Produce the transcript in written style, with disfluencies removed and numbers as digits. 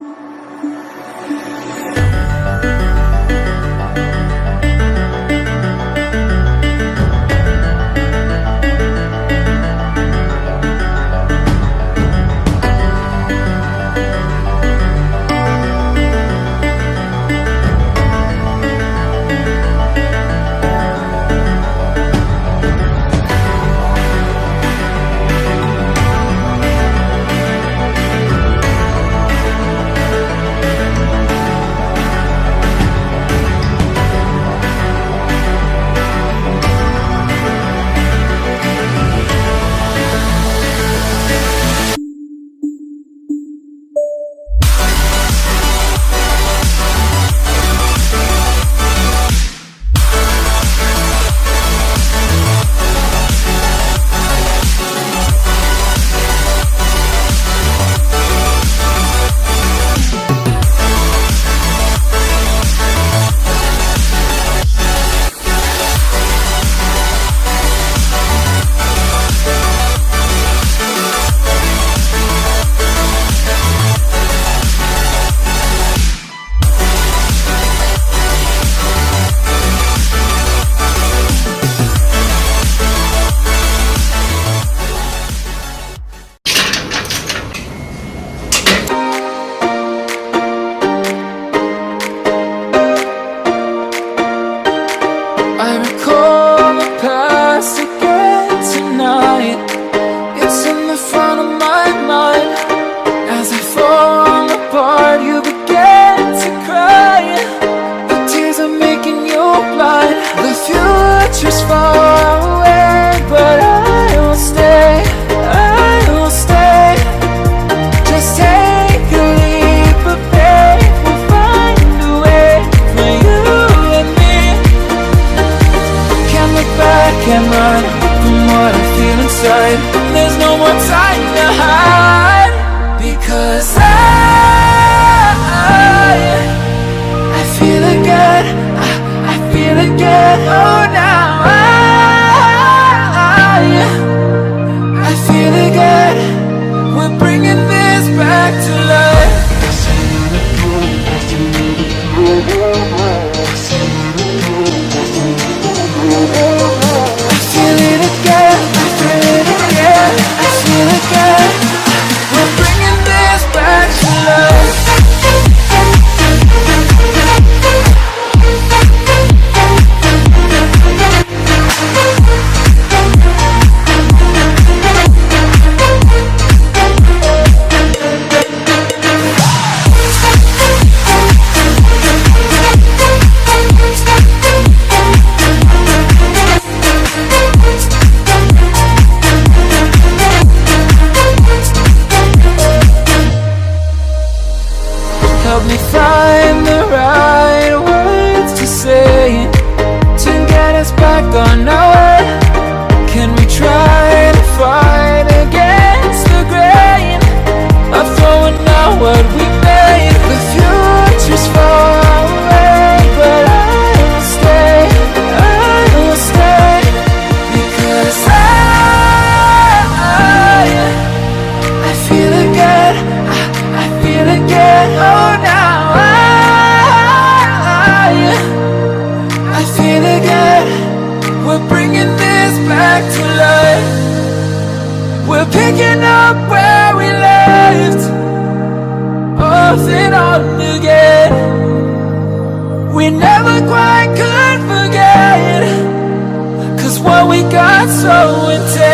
I recall the past again tonight. It's in the front of my mind. As I fall apart, you begin to cry. The tears are making you blind. The future's far away, but I will stay, I will stay. Just take a leap of faith. We'll find a way for you and me. Can't look back and run from what I feel inside. There's no more time to hide, because I feel again, I feel again. Oh, now I feel again. We're bringing this back to life. I feel it again, I feel it again, I feel again. We're bringing this back to life. Help me find the right words to say to get us back on our way. Can we try to fight against the grain of throwing out what we made? The future's far away, but I will stay, I will stay. Because I feel again, I feel again. Oh, now I feel again. We're bringing this back to life. We're picking up where we left off and on again. We never quite could forget, 'cause what we got so intense.